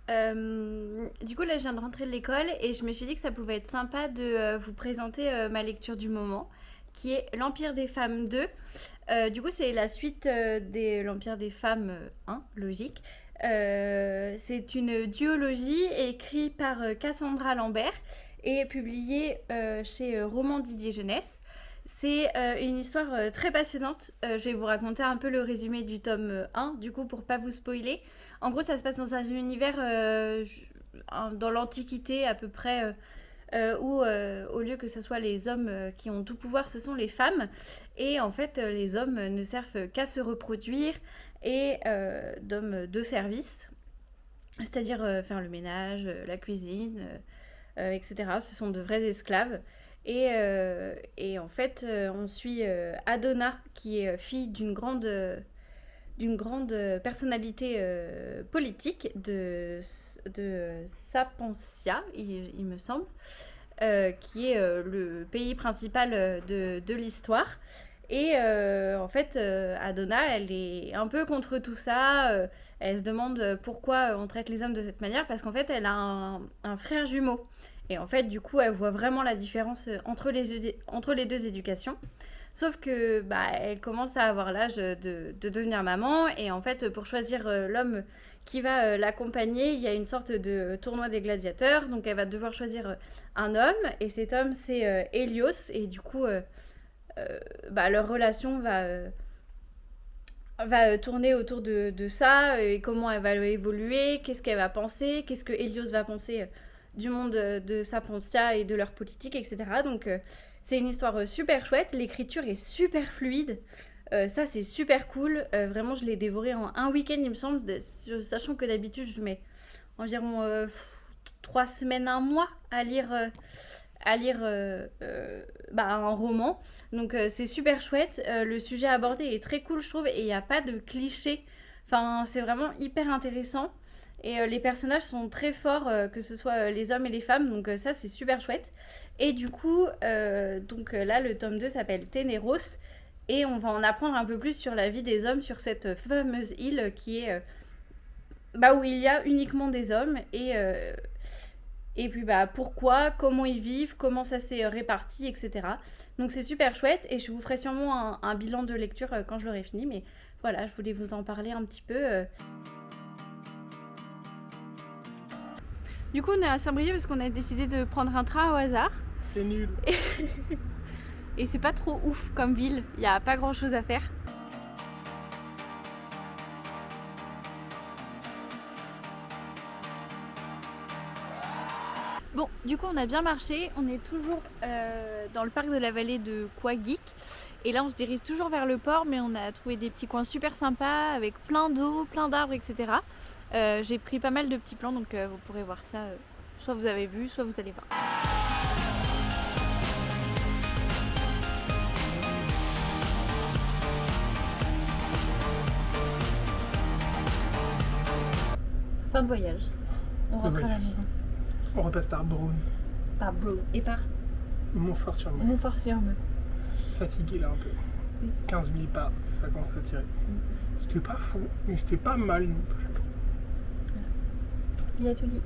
Du coup, là, je viens de rentrer de l'école et je me suis dit que ça pouvait être sympa de vous présenter ma lecture du moment, qui est L'Empire des femmes 2. Du coup, c'est la suite de L'Empire des femmes 1, logique. C'est une duologie écrite par Cassandra Lambert et publiée chez Roman Didier Jeunesse. C'est une histoire très passionnante. Je vais vous raconter un peu le résumé du tome 1, du coup, pour pas vous spoiler. En gros, ça se passe dans un univers dans l'Antiquité à peu près, où au lieu que ce soit les hommes qui ont tout pouvoir, ce sont les femmes. Et en fait, les hommes ne servent qu'à se reproduire et d'hommes de service, c'est-à-dire faire le ménage, la cuisine, etc. Ce sont de vrais esclaves. Et en fait, on suit Adonna, qui est fille d'une grande personnalité politique de Sapensia, il me semble, qui est le pays principal de l'histoire. Et en fait, Adonna, elle est un peu contre tout ça. Elle se demande pourquoi on traite les hommes de cette manière, parce qu'en fait, elle a un frère jumeau. Et en fait, du coup, elle voit vraiment la différence entre les deux éducations. Sauf que bah, elle commence à avoir l'âge de devenir maman. Et en fait, pour choisir l'homme qui va l'accompagner, il y a une sorte de tournoi des gladiateurs. Donc elle va devoir choisir un homme. Et cet homme, c'est Hélios. Et du coup, bah, leur relation va tourner autour de ça. Et comment elle va évoluer, qu'est-ce qu'elle va penser, qu'est-ce que Hélios va penser du monde de Sapentia et de leur politique, etc. Donc c'est une histoire super chouette, l'écriture est super fluide, ça c'est super cool, vraiment je l'ai dévoré en un week-end il me semble, sachant que d'habitude je mets environ 3 semaines, un mois à lire bah, un roman. Donc c'est super chouette. Le sujet abordé est très cool, je trouve, et il n'y a pas de clichés. Enfin, c'est vraiment hyper intéressant. Et les personnages sont très forts, que ce soit les hommes et les femmes, donc ça c'est super chouette. Et du coup, là le tome 2 s'appelle Ténéros, et on va en apprendre un peu plus sur la vie des hommes sur cette fameuse île qui est bah, où il y a uniquement des hommes, et puis bah pourquoi, comment ils vivent, comment ça s'est réparti, etc. Donc c'est super chouette, et je vous ferai sûrement un bilan de lecture quand je l'aurai fini, mais voilà, je voulais vous en parler un petit peu. Du coup, on est à Saint-Brieuc parce qu'on a décidé de prendre un train au hasard. C'est nul. Et c'est pas trop ouf comme ville, il n'y a pas grand chose à faire. Bon, du coup, on a bien marché, on est toujours dans le parc de la vallée de Coaguic. Et là, on se dirige toujours vers le port, mais on a trouvé des petits coins super sympas avec plein d'eau, plein d'arbres, etc. J'ai pris pas mal de petits plans, donc vous pourrez voir ça. Soit vous avez vu, soit vous allez voir. Fin de voyage. On rentre à la maison. On repasse par Braun, Par Brou et par Montfort-sur-Mer. Montfort-sur-Mer. Fatigué là un peu. 15 000 pas, ça commence à tirer. C'était pas fou, mais c'était pas mal non plus. Il a tout dit.